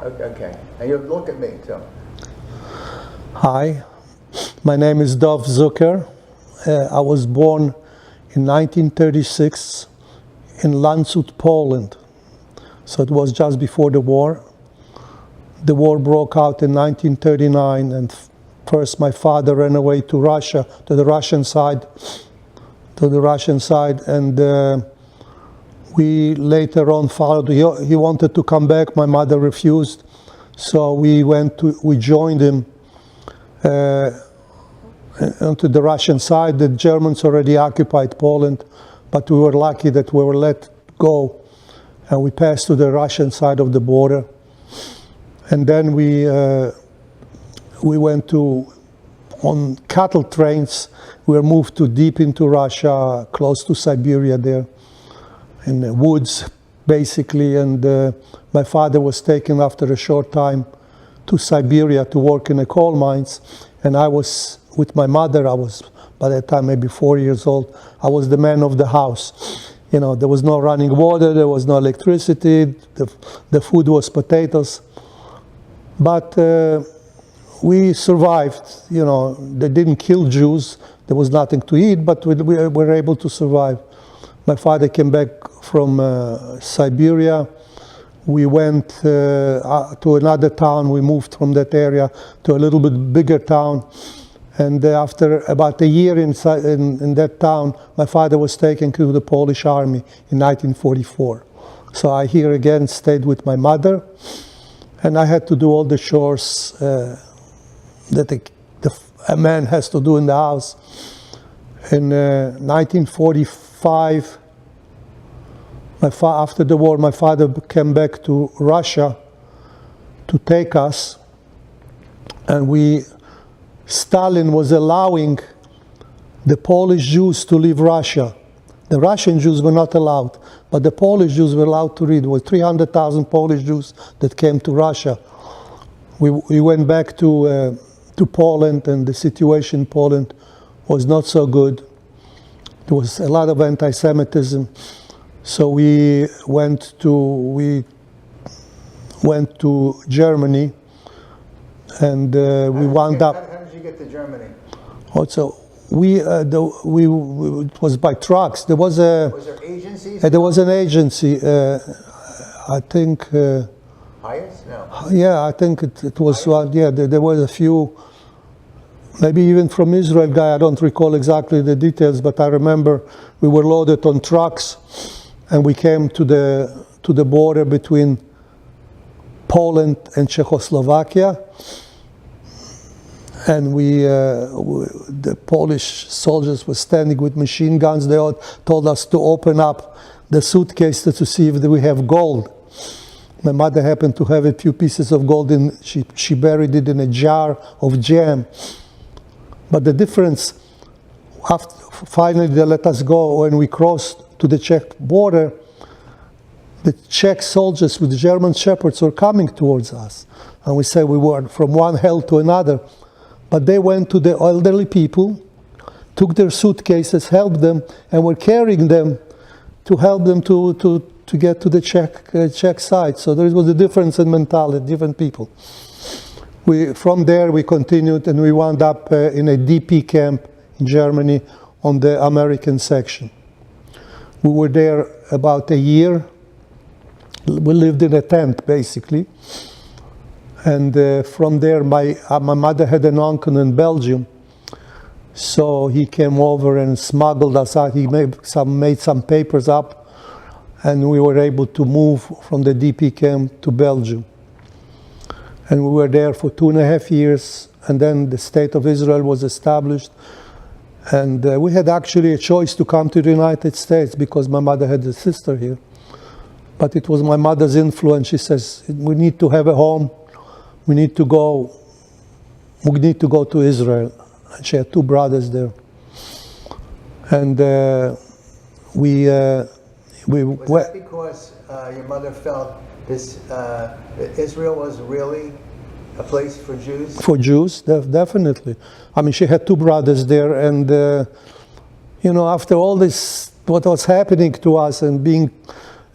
Okay. And you look at me, too. Hi, my name is Dov Zucker. I was born in 1936 in Landshut, Poland. So it was just before the war. The war broke out in 1939, and first my father ran away to Russia, to the Russian side, and we later on followed. He wanted to come back. My mother refused, so we joined him onto the Russian side. The Germans already occupied Poland, but we were lucky that we were let go, and we passed to the Russian side of the border. And then we went on cattle trains. We were moved deep into Russia, close to Siberia there, in the woods, basically. And my father was taken after a short time to Siberia to work in the coal mines. And I was with my mother. I was, by that time, maybe 4 years old. I was the man of the house. You know, there was no running water, there was no electricity, the food was potatoes. But we survived. You know, they didn't kill Jews. There was nothing to eat, but we were able to survive. My father came back from Siberia. We went to another town. We moved from that area to a little bit bigger town. And after about a year in that town, my father was taken to the Polish army in 1944. So I here again stayed with my mother. And I had to do all the chores that a man has to do in the house. In 1945, after the war, my father came back to Russia to take us. And Stalin was allowing the Polish Jews to leave Russia. The Russian Jews were not allowed, but the Polish Jews were allowed to read. There were 300,000 Polish Jews that came to Russia. We went back to Poland, and the situation in Poland was not so good. There was a lot of anti-Semitism. So we went to Germany, and we wound up. How did you get to Germany? Also, it was by trucks. There was there agencies? There was an agency. I think. Highest? No. Yeah, I think it was. Yeah, there were a few. Maybe even from Israel guy. I don't recall exactly the details, but I remember we were loaded on trucks, and we came to the border between Poland and Czechoslovakia. And the Polish soldiers were standing with machine guns. They all told us to open up the suitcase to see if we have gold. My mother happened to have a few pieces of gold, and she buried it in a jar of jam. But the difference, finally they let us go. When we crossed to the Czech border, the Czech soldiers with German shepherds were coming towards us. And we said we were from one hell to another. But they went to the elderly people, took their suitcases, helped them, and were carrying them to help them to get to the Czech side. So there was a difference in mentality, different people. From there we continued, and we wound up in a DP camp in Germany on the American section. We were there about a year. We lived in a tent, basically. And from there, my mother had an uncle in Belgium. So he came over and smuggled us out. He made some papers up, and we were able to move from the DP camp to Belgium. And we were there for 2.5 years, and then the State of Israel was established. And we had actually a choice to come to the United States because my mother had a sister here. But it was my mother's influence. She says, we need to have a home. We need to go to Israel. And she had 2 brothers there. And was that because your mother felt that Israel was really a place for Jews? For Jews, definitely. I mean, she had 2 brothers there, and after all this, what was happening to us, and being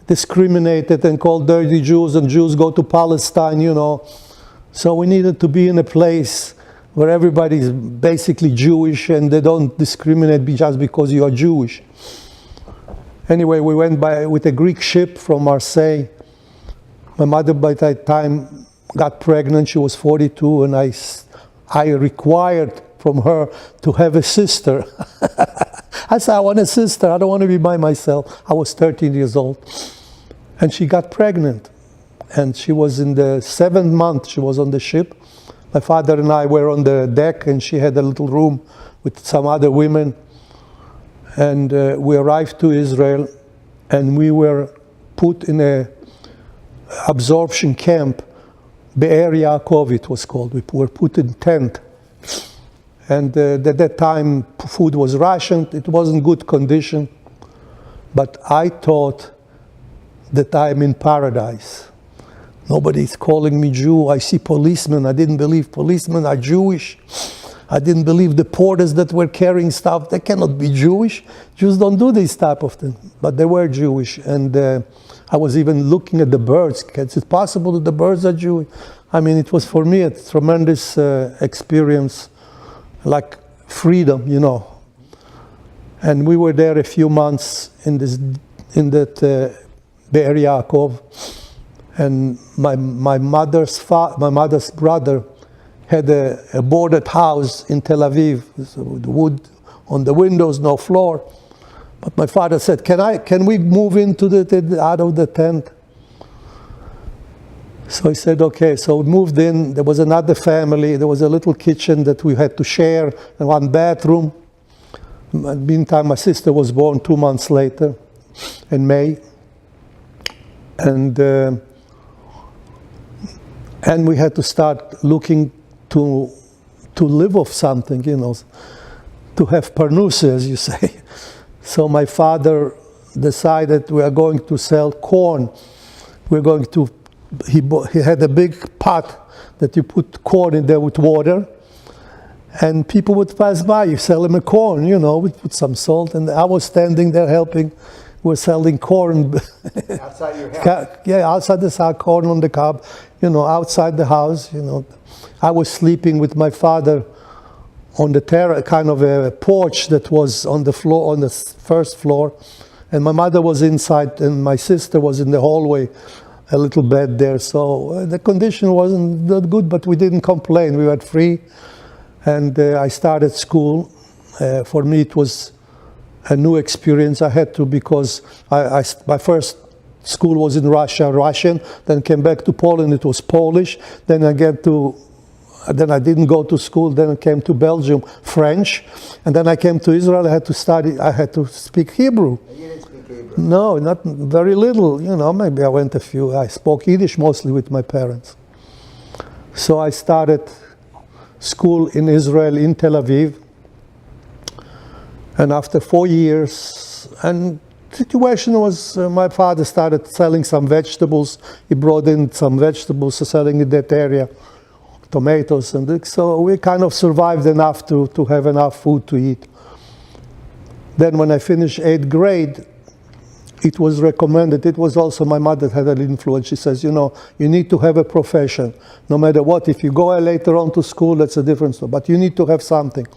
discriminated and called dirty Jews, and Jews go to Palestine, you know. So we needed to be in a place where everybody is basically Jewish and they don't discriminate just because you are Jewish. Anyway, we went with a Greek ship from Marseille. My mother by that time got pregnant. She was 42, and I required from her to have a sister. I said, I want a sister. I don't want to be by myself. I was 13 years old. And she got pregnant. And she was in the 7th month. She was on the ship. My father and I were on the deck, and she had a little room with some other women. And we arrived to Israel, and we were put in a absorption camp. Be'er Yaakov it was called. We were put in tent. And at that time, food was rationed. It wasn't good condition. But I thought that I'm in paradise. Nobody's calling me Jew. I see policemen. I didn't believe policemen are Jewish. I didn't believe the porters that were carrying stuff. They cannot be Jewish. Jews don't do this type of thing. But they were Jewish. And I was even looking at the birds. Is it possible that the birds are Jewish? I mean, it was for me a tremendous experience, like freedom, you know. And we were there a few months in that Be'er Yaakov. And my mother's brother had a boarded house in Tel Aviv, with wood on the windows, no floor. But my father said, "Can we move into out of the tent?" So he said, "Okay." So we moved in. There was another family. There was a little kitchen that we had to share, and one bathroom. Meantime, my sister was born 2 months later, in May, and we had to start looking to live off something, you know, to have parnus, as you say. So my father decided we are going to sell corn. We're going to. He had a big pot that you put corn in there with water, and people would pass by. You sell them a corn, you know, we put some salt, and I was standing there helping. We're selling corn. Outside your house? Yeah, outside the house, corn on the cob, you know, outside the house, you know. I was sleeping with my father on the kind of a porch that was on the floor, on the first floor. And my mother was inside, and my sister was in the hallway, a little bed there. So the condition wasn't that good, but we didn't complain. We were free. And I started school. For me, it was a new experience. I had to, because my first school was in Russia, Russian, then came back to Poland, it was Polish, then I didn't go to school, then I came to Belgium, French, and then I came to Israel. I had to speak Hebrew. You didn't speak Hebrew? No, not very little, you know, maybe I spoke Yiddish mostly with my parents. So I started school in Israel, in Tel Aviv. And after 4 years, and the situation was, my father started selling some vegetables. He brought in some vegetables, selling in that area, tomatoes, and so we kind of survived enough to have enough food to eat. Then when I finished 8th grade, it was recommended, it was also my mother had an influence. She says, you know, you need to have a profession. No matter what, if you go later on to school, that's a different story, but you need to have something.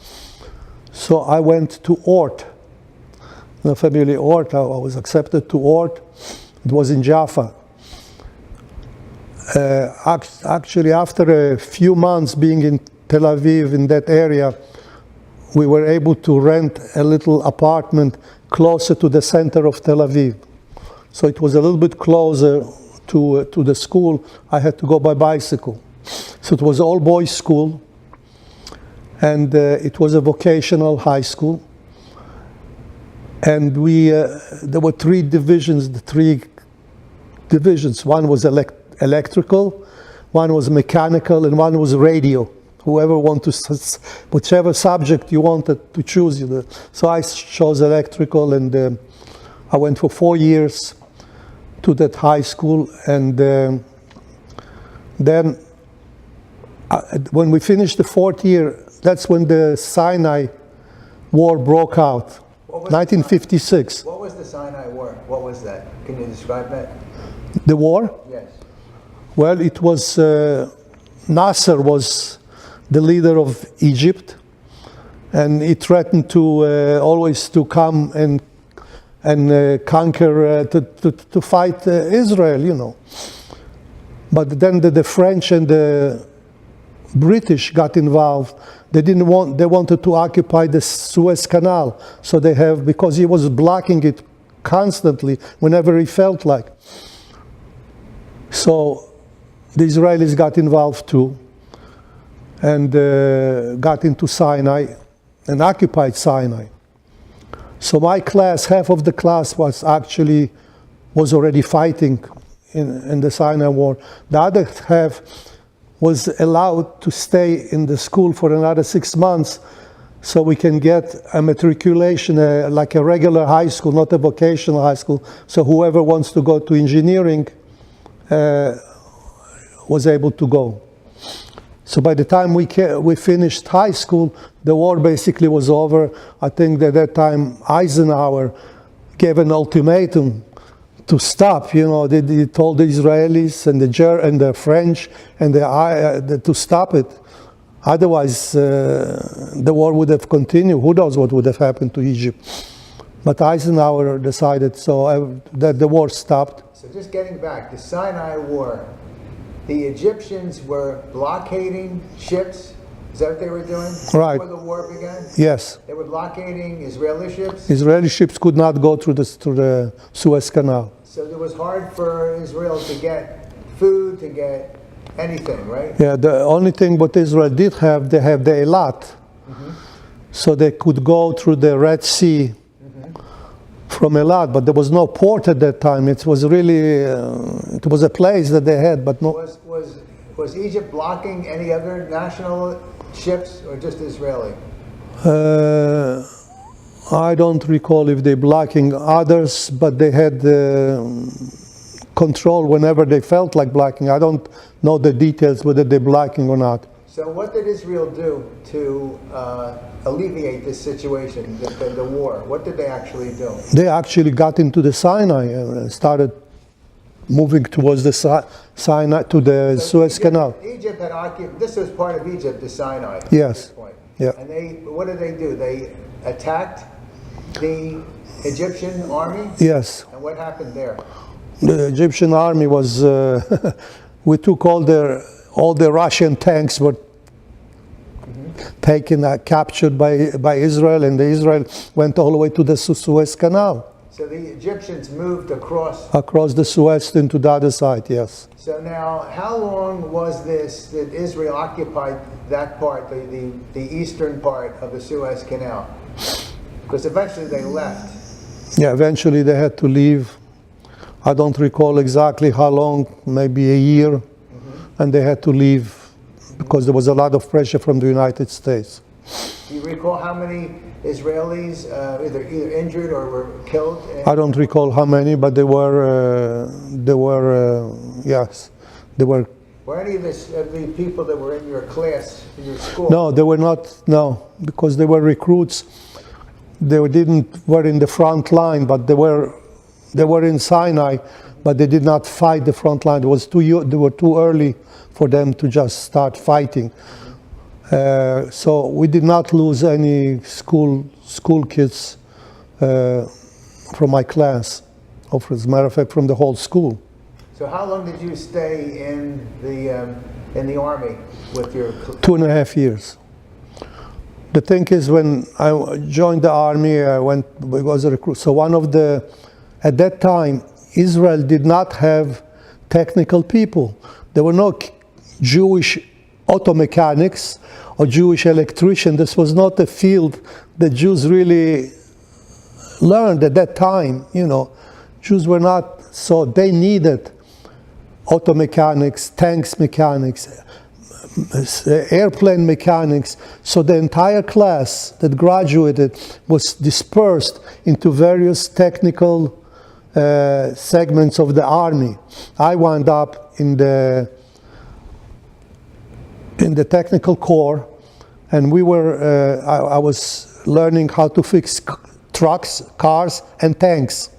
So I went to Ort, the family Ort. I was accepted to Ort. It was in Jaffa. Actually, after a few months being in Tel Aviv, in that area, we were able to rent a little apartment closer to the center of Tel Aviv. So it was a little bit closer to the school. I had to go by bicycle. So it was all boys school. And it was a vocational high school. And there were three divisions. One was electrical, one was mechanical, and one was radio. Whoever whichever subject you wanted to choose. So I chose electrical, and I went for 4 years to that high school. And then when we finished the 4th year, that's when the Sinai War broke out, 1956. What was the Sinai War? What was that? Can you describe that? The war? Yes. Well, it was Nasser was the leader of Egypt, and he threatened to always to come and conquer to fight Israel, you know. But then the French and the British got involved. They didn't want. They wanted to occupy the Suez Canal, so they have, because he was blocking it constantly whenever he felt like. So the Israelis got involved too, and got into Sinai and occupied Sinai. So my class, half of the class was already fighting in the Sinai War. The other half was allowed to stay in the school for another 6 months, so we can get a matriculation, like a regular high school, not a vocational high school. So whoever wants to go to engineering was able to go. So by the time we finished high school, the war basically was over. I think that at that time Eisenhower gave an ultimatum to stop. You know, they told the Israelis and the French and to stop it. Otherwise, the war would have continued. Who knows what would have happened to Egypt? But Eisenhower decided that the war stopped. So just getting back, the Sinai War, the Egyptians were blockading ships. Is that what they were doing? Right. Before the war began? Yes. They were blockading Israeli ships? Israeli ships could not go through the Suez Canal. So it was hard for Israel to get food, to get anything, right? Yeah, the only thing what Israel did have, they have the Eilat. Mm-hmm. So they could go through the Red Sea from Eilat, but there was no port at that time. It was really, it was a place that they had, but no. Was Egypt blocking any other national ships or just Israeli? I don't recall if they're blocking others, but they had control whenever they felt like blocking. I don't know the details whether they're blocking or not. So what did Israel do to alleviate this situation, the war? What did they actually do? They actually got into the Sinai and started moving towards the Sinai to the Suez Canal. Egypt had occupied. This was part of Egypt, the Sinai. At Yes. this point. Yeah. And what did they do? They attacked the Egyptian army. Yes. And what happened there? The Egyptian army was. We took all the Russian tanks were taken, captured by Israel, and Israel went all the way to the Suez Canal. So the Egyptians moved across the Suez into the other side, yes. So now, how long was this that Israel occupied that part, the eastern part of the Suez Canal? Because eventually they left. Yeah, eventually they had to leave. I don't recall exactly how long, maybe a year, and they had to leave because there was a lot of pressure from the United States. Do you recall how many Israelis either injured or were killed? I don't recall how many, but there were yes, there were. Were any of the people that were in your class, in your school? No, they were not. No, because they were recruits. They were in the front line, but they were in Sinai, but they did not fight the front line. They were too early for them to just start fighting. So we did not lose any school kids from my class, or as a matter of fact, from the whole school. So how long did you stay in the army with your? 2.5 years. The thing is, when I joined the army, I was a recruit. So at that time, Israel did not have technical people. There were no Jewish auto mechanics or Jewish electrician. This was not a field that Jews really learned at that time. You know, Jews were not, so they needed auto mechanics, tanks mechanics, airplane mechanics. So the entire class that graduated was dispersed into various technical segments of the army. I wound up in the technical corps, and I was learning how to fix trucks, cars, and tanks.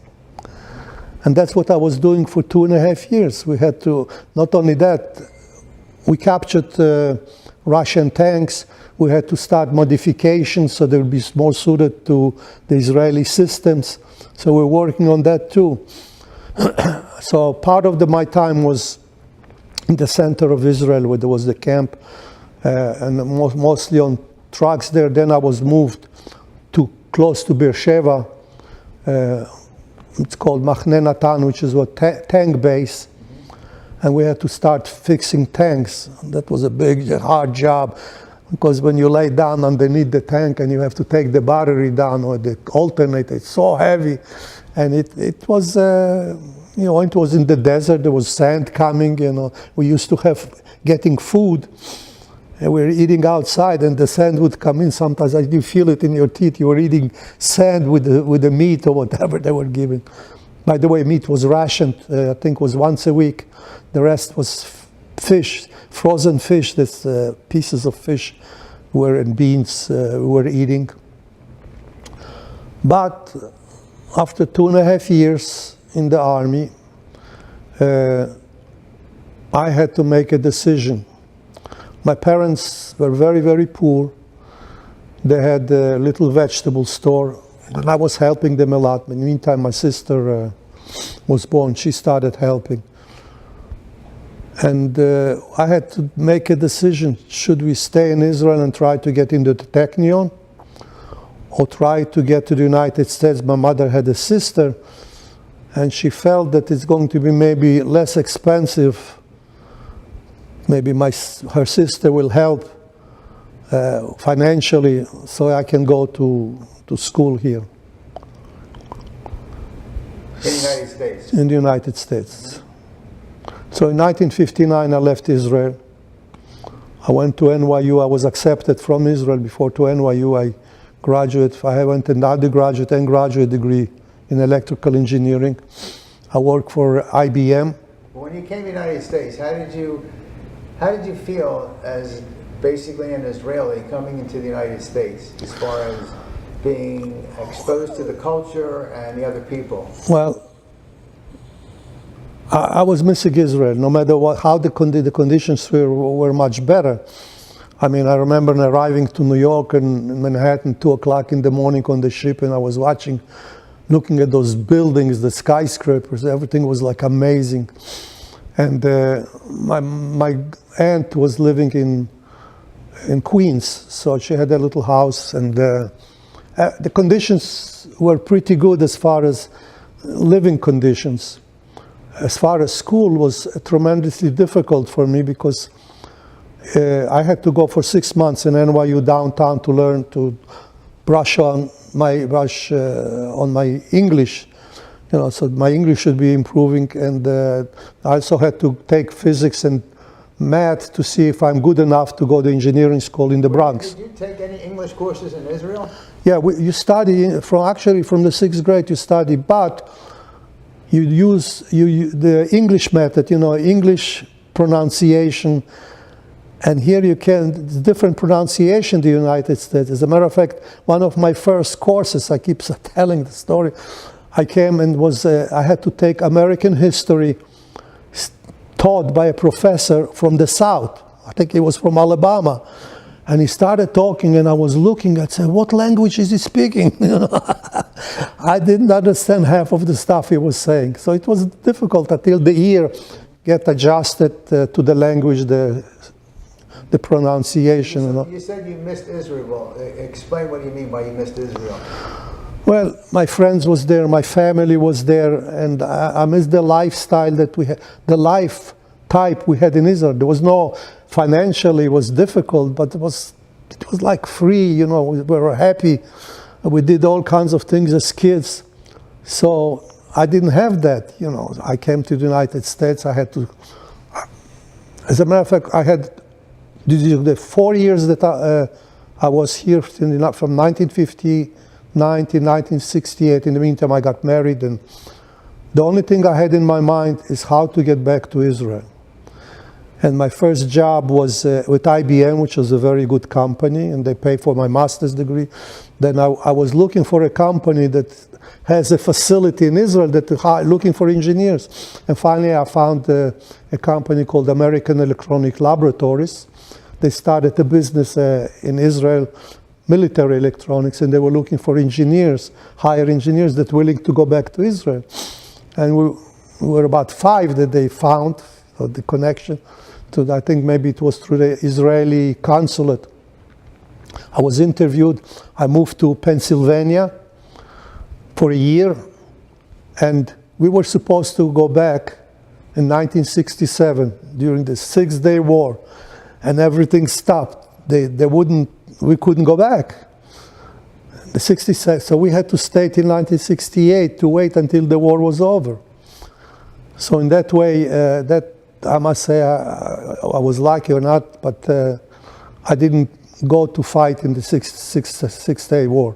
And that's what I was doing for 2.5 years. We had to, not only that, we captured Russian tanks. We had to start modifications so they would be more suited to the Israeli systems. So we're working on that too. So part of my time was in the center of Israel, where there was the camp, and mostly on trucks there. Then I was moved to close to Beersheba. It's called Machne Natan, which is a tank base. And we had to start fixing tanks. That was a big, hard job, because when you lay down underneath the tank and you have to take the battery down or the alternator, it's so heavy. And it was, it was in the desert. There was sand coming. We used to have getting food, and we were eating outside, and the sand would come in. Sometimes you feel it in your teeth. You were eating sand with the meat or whatever they were giving. By the way, meat was rationed. I think it was once a week. The rest was fish, frozen fish. This pieces of fish and beans we were eating. But after 2.5 years in the army, I had to make a decision. My parents were very, very poor. They had a little vegetable store, and I was helping them a lot. In the meantime, my sister was born. She started helping. And I had to make a decision. Should we stay in Israel and try to get into the Technion, or try to get to the United States? My mother had a sister, and she felt that it's going to be maybe less expensive. Maybe her sister will help financially, so I can go to school here. In the United States? In the United States. So in 1959, I left Israel. I went to NYU. I was accepted from Israel before to NYU. I graduated. I went an undergraduate and graduate degree in electrical engineering. I worked for IBM. When you came to the United States, how did you feel as basically an Israeli coming into the United States, as far as being exposed to the culture and the other people? Well, I was missing Israel. No matter how the conditions were much better. I mean, I remember arriving to New York and Manhattan 2 o'clock in the morning on the ship, and I was looking at those buildings, the skyscrapers. Everything was like amazing. And my aunt was living in Queens, so she had a little house, and the conditions were pretty good as far as living conditions. As far as school was tremendously difficult for me, because I had to go for 6 months in NYU downtown to learn to brush on my English. So my English should be improving, and I also had to take physics and math to see if I'm good enough to go to engineering school in the Bronx. Did you take any English courses in Israel? Yeah, you study from the 6th grade. You study, but you use the English method. English pronunciation, and here it's different pronunciation in the United States. As a matter of fact, one of my first courses, I keep telling the story. I came and I had to take American history taught by a professor from the South. I think he was from Alabama. And he started talking, and I was looking, I said, what language is he speaking? I didn't understand half of the stuff he was saying. So it was difficult until the ear get adjusted to the language, the pronunciation. You said you missed Israel. Explain what you mean by you missed Israel. Well, my friends was there, my family was there, and I missed the lifestyle that we had, the life type we had in Israel. There was no, financially it was difficult, but it was like free, we were happy. We did all kinds of things as kids. So I didn't have that, I came to the United States, I had to, as a matter of fact, I had the 4 years that I was here from 1959 to 1968. In the meantime, I got married, and the only thing I had in my mind is how to get back to Israel. And my first job was with IBM, which was a very good company, and they paid for my master's degree. Then I was looking for a company that has a facility in Israel that looking for engineers. And finally I found a company called American Electronic Laboratories. They started a business in Israel, military electronics, and they were looking for engineers, hire engineers that were willing to go back to Israel. And we were about 5 that they found, the connection. I think maybe it was through the Israeli consulate. I was interviewed. I moved to Pennsylvania for a year, and we were supposed to go back in 1967 during the Six-Day War, and everything stopped. We couldn't go back. The 67, so we had to stay till 1968 to wait until the war was over. So in that way, that I must say, I was lucky or not, but I didn't go to fight in the Six-Day War.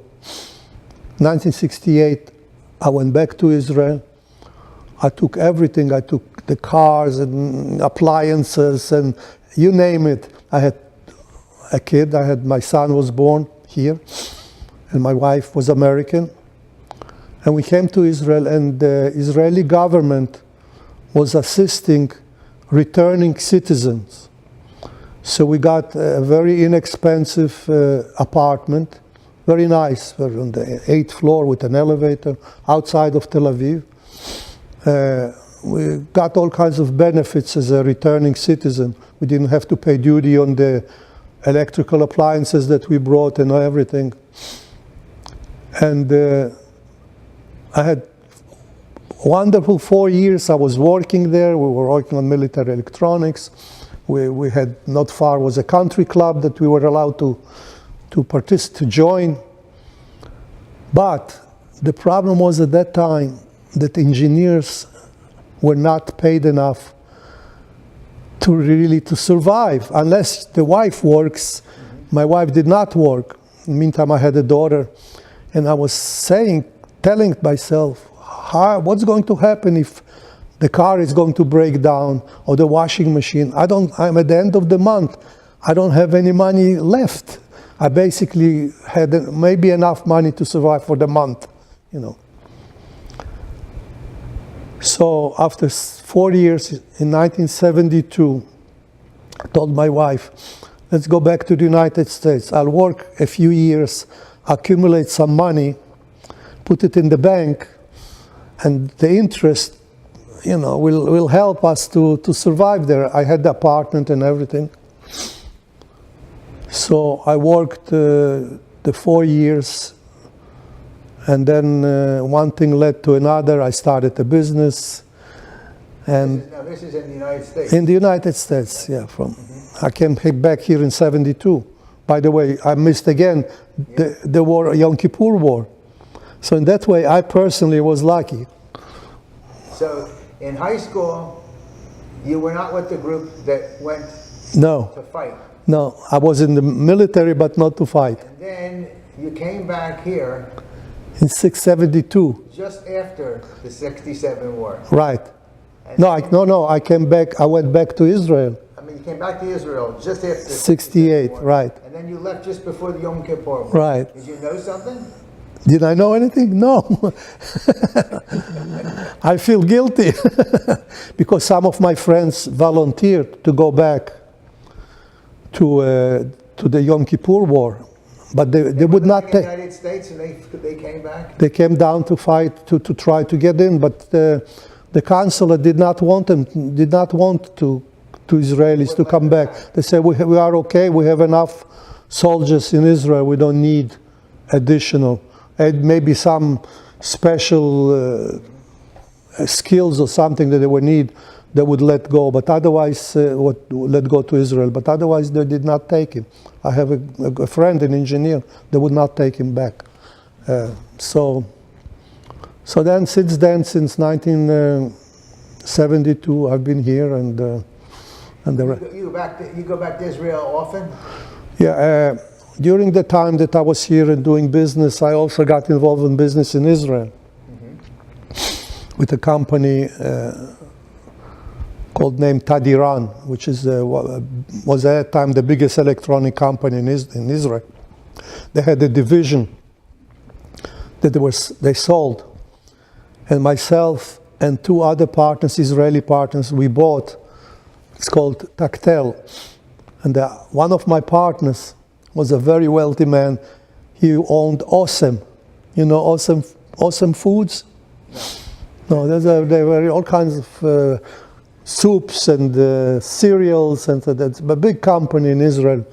1968, I went back to Israel. I took everything. I took the cars and appliances and you name it. I had a kid. My son was born here, and my wife was American. And we came to Israel, and the Israeli government was assisting returning citizens. So we got a very inexpensive apartment, very nice. We're on the 8th floor with an elevator outside of Tel Aviv. We got all kinds of benefits as a returning citizen. We didn't have to pay duty on the electrical appliances that we brought and everything. And I had wonderful 4 years. I was working there. We were working on military electronics. We had, not far was a country club that we were allowed to join. But the problem was at that time that engineers were not paid enough to survive, unless the wife works. My wife did not work. In the meantime, I had a daughter, and I was telling myself, what's going to happen if the car is going to break down or the washing machine? I'm at the end of the month. I don't have any money left. I basically had maybe enough money to survive for the month, So after 4 years, in 1972, I told my wife, let's go back to the United States. I'll work a few years, accumulate some money, put it in the bank, and the interest, will help us to survive there. I had the apartment and everything. So I worked the 4 years, and then one thing led to another. I started a business. And this is in the United States? In the United States, yeah. I came back here in 72. By the way, I missed again the war, Yom Kippur War. So in that way, I personally was lucky. So in high school, you were not with the group that went to fight? No, I was in the military, but not to fight. And then you came back here in 672. Just after the 67 war. Right. No, I came back, I went back to Israel. I mean, you came back to Israel just after 68, right. And then you left just before the Yom Kippur War. Right. Did you know something? Did I know anything? No. I feel guilty because some of my friends volunteered to go back to the Yom Kippur War, but they would not take. In the United States, and they came back. They came down to fight to try to get in, but the consulate did not want to Israelis to come back. They said we are okay. We have enough soldiers in Israel. We don't need additional. And maybe some special skills or something that they would need, they would let go. But otherwise, would let go to Israel. But otherwise, they did not take him. I have a friend, an engineer. They would not take him back. So then, since 1972, I've been here, and the you go back to Israel often? Yeah. During the time that I was here and doing business, I also got involved in business in Israel with a company called named Tadiran, which is was at that time the biggest electronic company in Israel. They had a division that they sold, and myself and two other partners, Israeli partners, we bought. It's called Tactel, and one of my partners was a very wealthy man. He owned Awesome, you know, Awesome Foods. No, there were all kinds of soups and cereals, and that's a big company in Israel.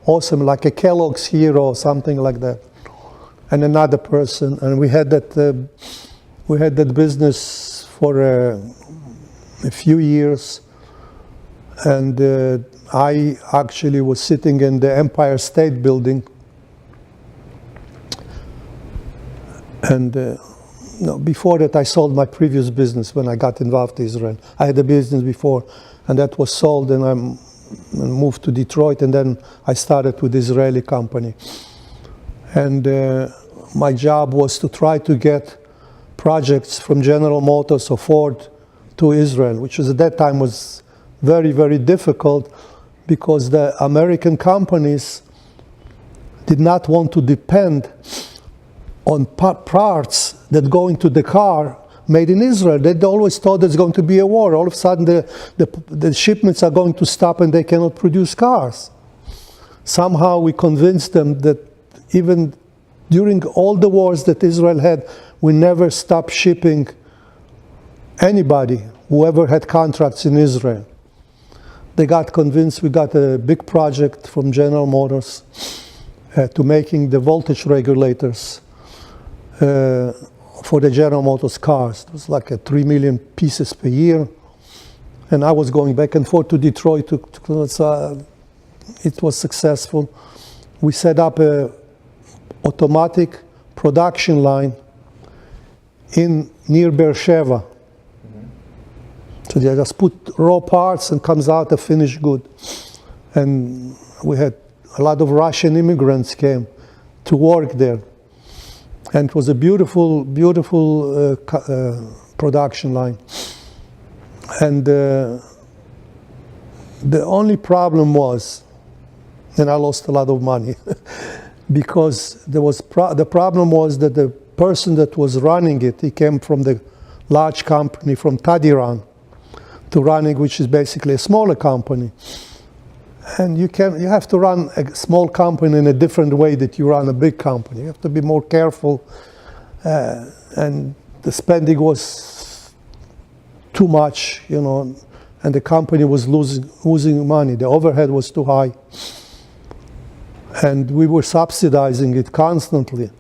Awesome, like a Kellogg's here or something like that. And another person, and we had that business for a few years, and I actually was sitting in the Empire State Building, and before that I sold my previous business when I got involved in Israel. I had a business before, and that was sold, and I moved to Detroit, and then I started with the Israeli company. And my job was to try to get projects from General Motors or Ford to Israel, which was at that time was very, very difficult because the American companies did not want to depend on parts that go into the car made in Israel. They always thought there's going to be a war. All of a sudden the shipments are going to stop and they cannot produce cars. Somehow we convinced them that even during all the wars that Israel had, we never stopped shipping anybody, whoever had contracts in Israel. They got convinced. We got a big project from General Motors to making the voltage regulators for the General Motors cars. It was like 3 million pieces per year. And I was going back and forth to Detroit. It was successful. We set up a automatic production line near Beersheba. So they just put raw parts and comes out a finished good. And we had a lot of Russian immigrants came to work there. And it was a beautiful, beautiful production line. And the only problem was, and I lost a lot of money, because the problem was that the person that was running it, he came from the large company from Tadiran to running, which is basically a smaller company. And you have to run a small company in a different way that you run a big company. You have to be more careful, and the spending was too much, you know, and the company was losing money. The overhead was too high, and we were subsidizing it constantly.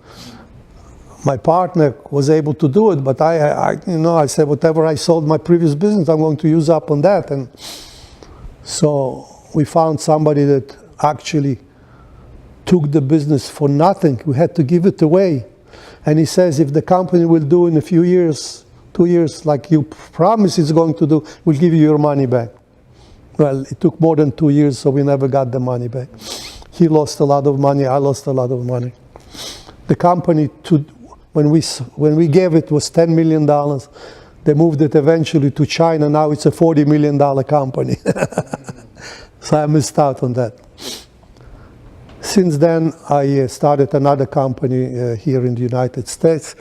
My partner was able to do it, but I said, whatever I sold my previous business, I'm going to use up on that. And so we found somebody that actually took the business for nothing. We had to give it away. And he says, if the company will do in a few years, 2 years, like you promised it's going to do, we'll give you your money back. Well, it took more than 2 years, so we never got the money back. He lost a lot of money, I lost a lot of money. The company, when we gave it, was $10 million. They moved it eventually to China. Now it's a $40 million company. So I missed out on that. Since then, I started another company here in the United States.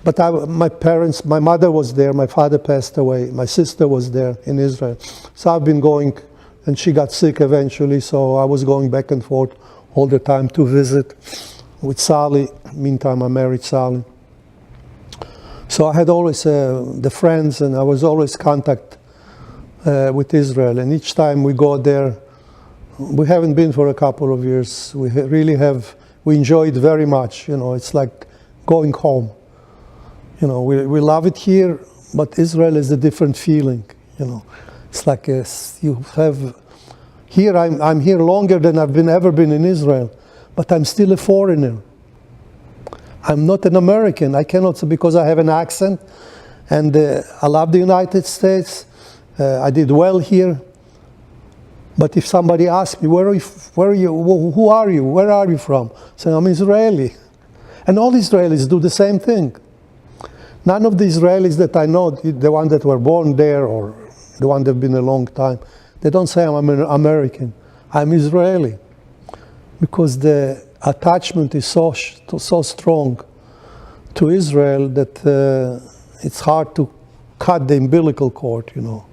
But my mother was there, my father passed away, my sister was there in Israel. So I've been going, and she got sick eventually, so I was going back and forth all the time to visit with Sally. Meantime, I married Sally. So I had always the friends, and I was always in contact with Israel. And each time we go there, we haven't been for a couple of years. We enjoy it very much. You know, it's like going home. You know, we love it here, but Israel is a different feeling. You know, it's like you have here. I'm here longer than I've ever been in Israel, but I'm still a foreigner. I'm not an American. I cannot, because I have an accent, and I love the United States. I did well here. But if somebody asks me, where are you, who are you, where are you from? I say, I'm Israeli. And all Israelis do the same thing. None of the Israelis that I know, the ones that were born there or the one that have been a long time, they don't say I'm an American. I'm Israeli, because the attachment is so strong to Israel that it's hard to cut the umbilical cord, you know.